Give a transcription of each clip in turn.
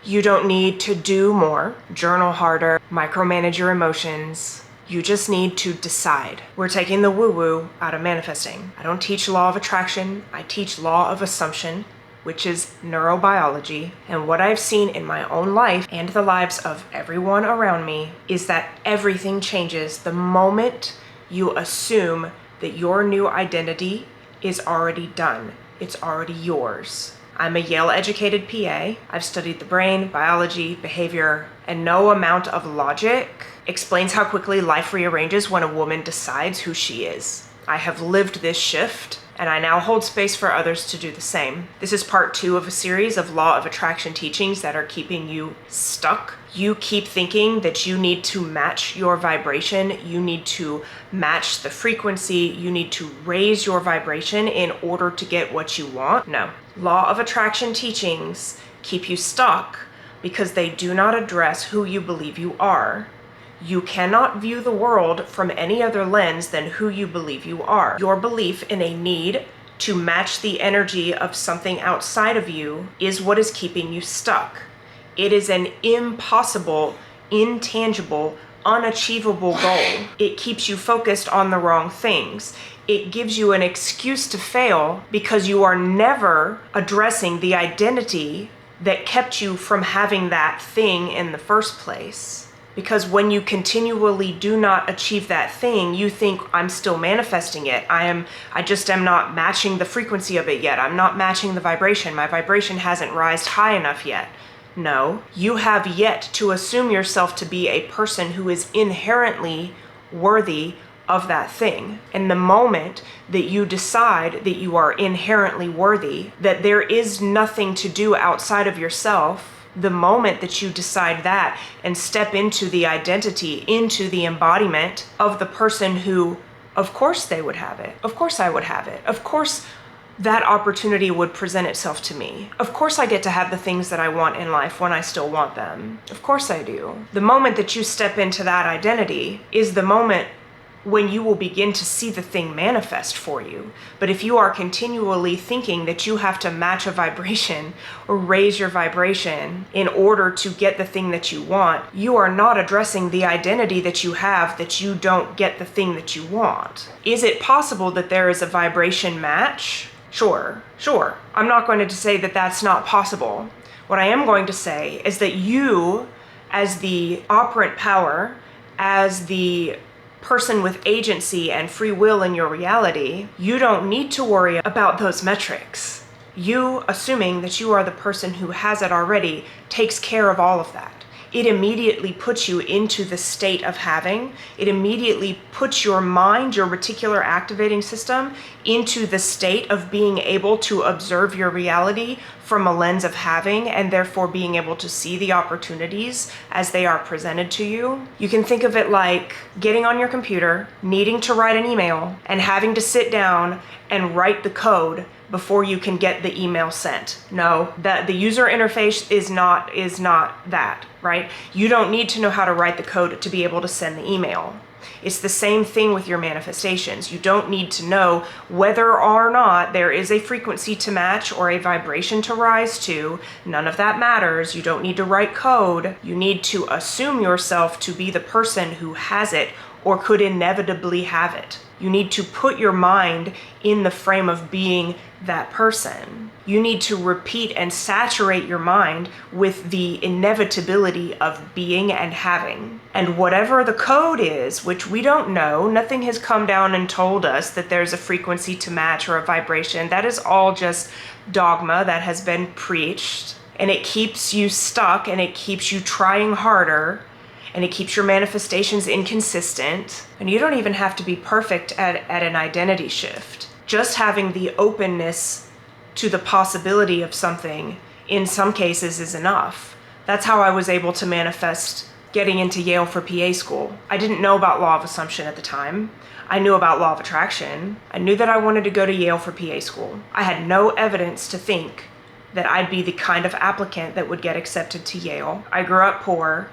You don't need to do more, journal harder, micromanage your emotions. You just need to decide. We're taking the woo-woo out of manifesting. I don't teach law of attraction. I teach law of assumption, which is neurobiology. And what I've seen in my own life and the lives of everyone around me is that everything changes the moment you assume that your new identity is already done. It's already yours. I'm a Yale-educated PA. I've studied the brain, biology, behavior, and no amount of logic explains how quickly life rearranges when a woman decides who she is. I have lived this shift, and I now hold space for others to do the same. This is part 2 of a series of law of attraction teachings that are keeping you stuck. You keep thinking that you need to match your vibration, you need to match the frequency, you need to raise your vibration in order to get what you want. No. Law of attraction teachings keep you stuck because they do not address who you believe you are. You cannot view the world from any other lens than who you believe you are. Your belief in a need to match the energy of something outside of you is what is keeping you stuck. It is an impossible, intangible, unachievable goal. It keeps you focused on the wrong things. It gives you an excuse to fail because you are never addressing the identity that kept you from having that thing in the first place. Because when you continually do not achieve that thing, you think, I'm still manifesting it. I just am not matching the frequency of it yet. I'm not matching the vibration. My vibration hasn't risen high enough yet. No, you have yet to assume yourself to be a person who is inherently worthy of that thing. And the moment that you decide that you are inherently worthy, that there is nothing to do outside of yourself, the moment that you decide that and step into the identity, into the embodiment of the person who, of course they would have it. Of course I would have it. Of course that opportunity would present itself to me. Of course I get to have the things that I want in life when I still want them. Of course I do. The moment that you step into that identity is the moment when you will begin to see the thing manifest for you. But if you are continually thinking that you have to match a vibration or raise your vibration in order to get the thing that you want, you are not addressing the identity that you have that you don't get the thing that you want. Is it possible that there is a vibration match? Sure. I'm not going to say that that's not possible. What I am going to say is that you, as the operant power, as the person with agency and free will in your reality, you don't need to worry about those metrics. You assuming that you are the person who has it already takes care of all of that. It immediately puts you into the state of having. It immediately puts your mind, your reticular activating system, into the state of being able to observe your reality from a lens of having, and therefore being able to see the opportunities as they are presented to you. You can think of it like getting on your computer, needing to write an email, and having to sit down and write the code before you can get the email sent. No, the user interface is not that, right? You don't need to know how to write the code to be able to send the email. It's the same thing with your manifestations. You don't need to know whether or not there is a frequency to match or a vibration to rise to. None of that matters. You don't need to write code. You need to assume yourself to be the person who has it or could inevitably have it. You need to put your mind in the frame of being that person. You need to repeat and saturate your mind with the inevitability of being and having. And whatever the code is, which we don't know, nothing has come down and told us that there's a frequency to match or a vibration. That is all just dogma that has been preached. And it keeps you stuck, and it keeps you trying harder, and it keeps your manifestations inconsistent. And you don't even have to be perfect at an identity shift. Just having the openness to the possibility of something in some cases is enough. That's how I was able to manifest getting into Yale for PA school. I didn't know about law of assumption at the time. I knew about law of attraction. I knew that I wanted to go to Yale for PA school. I had no evidence to think that I'd be the kind of applicant that would get accepted to Yale. I grew up poor.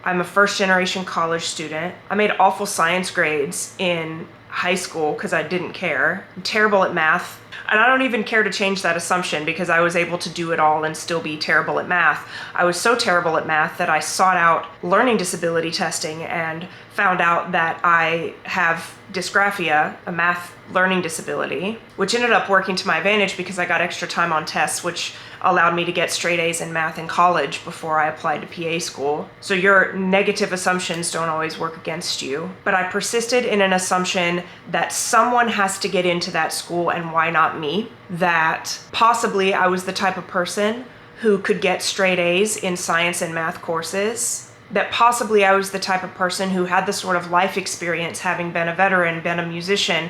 I'm a first-generation college student. I made awful science grades in high school because I didn't care. I'm terrible at math. And I don't even care to change that assumption because I was able to do it all and still be terrible at math. I was so terrible at math that I sought out learning disability testing and found out that I have dysgraphia, a math learning disability, which ended up working to my advantage because I got extra time on tests, which allowed me to get straight A's in math in college before I applied to PA school. So your negative assumptions don't always work against you. But I persisted in an assumption that someone has to get into that school and why not me? That possibly I was the type of person who could get straight A's in science and math courses. That possibly I was the type of person who had the sort of life experience, having been a veteran, been a musician,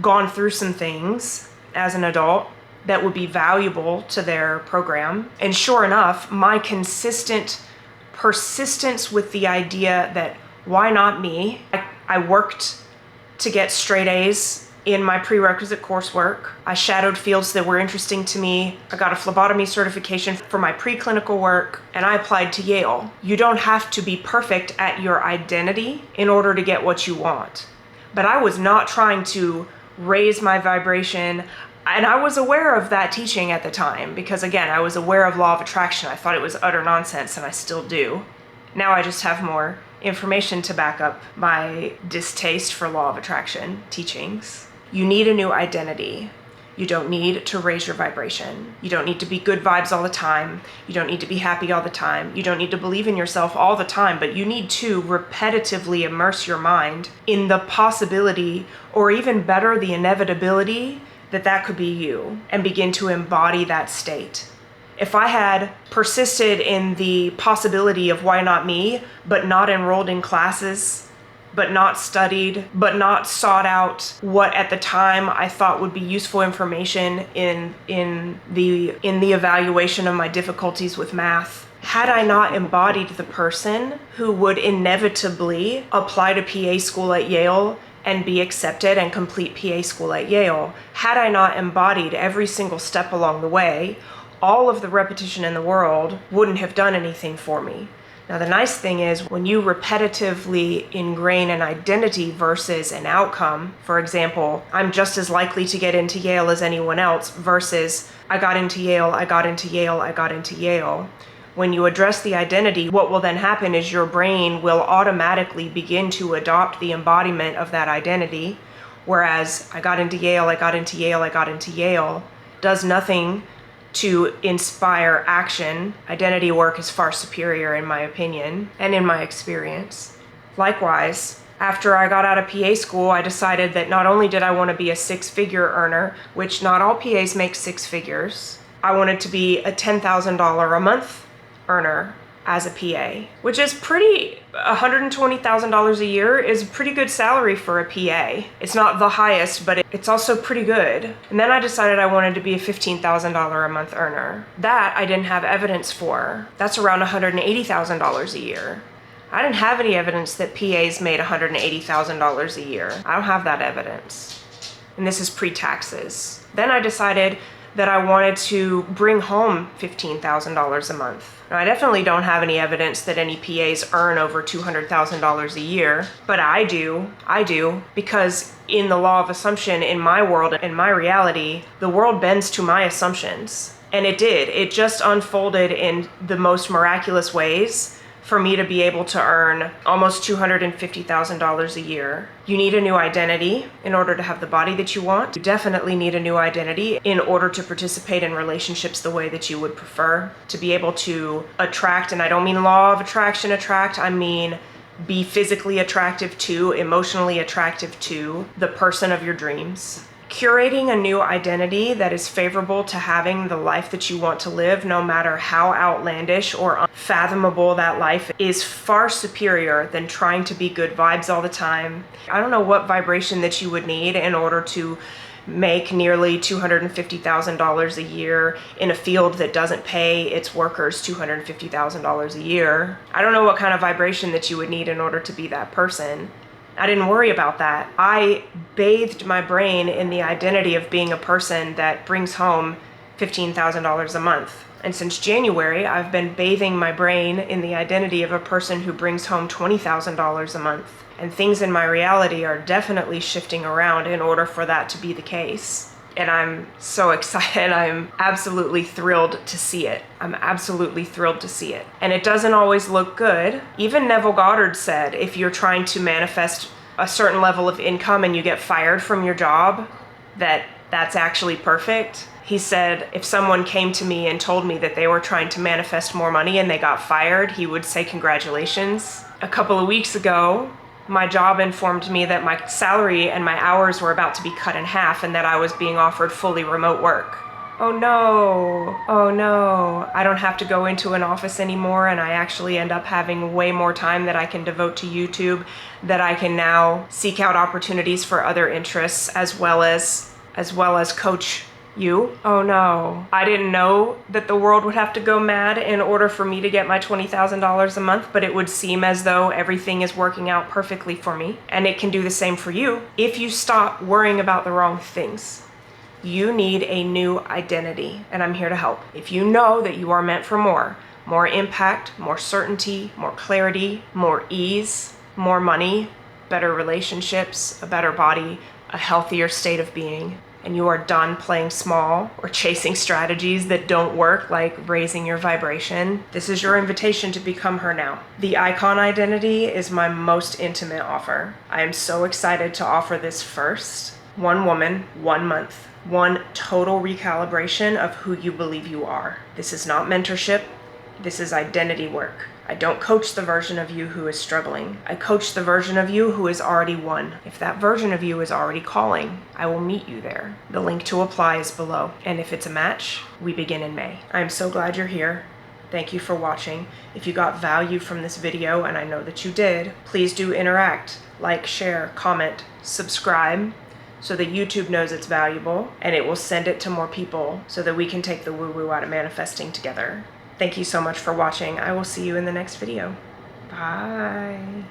gone through some things as an adult that would be valuable to their program. And sure enough, my consistent persistence with the idea that why not me? I worked to get straight A's in my prerequisite coursework. I shadowed fields that were interesting to me. I got a phlebotomy certification for my preclinical work, and I applied to Yale. You don't have to be perfect at your identity in order to get what you want. But I was not trying to raise my vibration, and I was aware of that teaching at the time because, again, I was aware of law of attraction. I thought it was utter nonsense, and I still do. Now I just have more information to back up my distaste for law of attraction teachings. You need a new identity. You don't need to raise your vibration. You don't need to be good vibes all the time. You don't need to be happy all the time. You don't need to believe in yourself all the time, but you need to repetitively immerse your mind in the possibility, or even better, the inevitability that that could be you, and begin to embody that state. If I had persisted in the possibility of why not me, but not enrolled in classes, but not studied, but not sought out what at the time I thought would be useful information in the evaluation of my difficulties with math, had I not embodied the person who would inevitably apply to PA school at Yale and be accepted and complete PA school at Yale, had I not embodied every single step along the way, all of the repetition in the world wouldn't have done anything for me. Now, the nice thing is when you repetitively ingrain an identity versus an outcome, for example, I'm just as likely to get into Yale as anyone else versus I got into Yale, I got into Yale, I got into Yale. When you address the identity, what will then happen is your brain will automatically begin to adopt the embodiment of that identity, whereas I got into Yale, I got into Yale, I got into Yale does nothing to inspire action. Identity work is far superior in my opinion and in my experience. Likewise, after I got out of PA school, I decided that not only did I want to be a six-figure earner, which not all PAs make six figures, I wanted to be a $10,000 a month earner as a PA, which is $120,000 a year is a pretty good salary for a PA. It's not the highest, but it's also pretty good. And then I decided I wanted to be a $15,000 a month earner. That I didn't have evidence for. That's around $180,000 a year. I didn't have any evidence that PAs made $180,000 a year. I don't have that evidence. And this is pre-taxes. Then I decided that I wanted to bring home $15,000 a month. Now, I definitely don't have any evidence that any PAs earn over $200,000 a year, but I do, because in the law of assumption, in my world, in my reality, the world bends to my assumptions. And it did. It just unfolded in the most miraculous ways for me to be able to earn almost $250,000 a year. You need a new identity in order to have the body that you want. You definitely need a new identity in order to participate in relationships the way that you would prefer, to be able to attract, and I don't mean law of attraction attract, I mean be physically attractive to, emotionally attractive to the person of your dreams. Curating a new identity that is favorable to having the life that you want to live, no matter how outlandish or unfathomable that life is, far superior than trying to be good vibes all the time. I don't know what vibration that you would need in order to make nearly $250,000 a year in a field that doesn't pay its workers $250,000 a year. I don't know what kind of vibration that you would need in order to be that person. I didn't worry about that. I bathed my brain in the identity of being a person that brings home $15,000 a month. And since January, I've been bathing my brain in the identity of a person who brings home $20,000 a month. And things in my reality are definitely shifting around in order for that to be the case. And I'm so excited. I'm absolutely thrilled to see it. I'm absolutely thrilled to see it. And it doesn't always look good. Even Neville Goddard said, if you're trying to manifest a certain level of income and you get fired from your job, that's actually perfect. He said, if someone came to me and told me that they were trying to manifest more money and they got fired, he would say, congratulations. A couple of weeks ago, my job informed me that my salary and my hours were about to be cut in half and that I was being offered fully remote work. Oh no, I don't have to go into an office anymore, and I actually end up having way more time that I can devote to YouTube, that I can now seek out opportunities for other interests as well as coach you. Oh no, I didn't know that the world would have to go mad in order for me to get my $20,000 a month, but it would seem as though everything is working out perfectly for me. And it can do the same for you if you stop worrying about the wrong things. You need a new identity, and I'm here to help. If you know that you are meant for more impact, more certainty, more clarity, more ease, more money, better relationships, a better body, a healthier state of being, and you are done playing small or chasing strategies that don't work, like raising your vibration, this is your invitation to become her now. The icon identity is my most intimate offer. I am so excited to offer this first. 1 woman, 1 month, 1 total recalibration of who you believe you are. This is not mentorship. This is identity work. I don't coach the version of you who is struggling. I coach the version of you who is already won. If that version of you is already calling, I will meet you there. The link to apply is below. And if it's a match, we begin in May. I'm so glad you're here. Thank you for watching. If you got value from this video, and I know that you did, please do interact, like, share, comment, subscribe, so that YouTube knows it's valuable, and it will send it to more people so that we can take the woo-woo out of manifesting together. Thank you so much for watching. I will see you in the next video. Bye.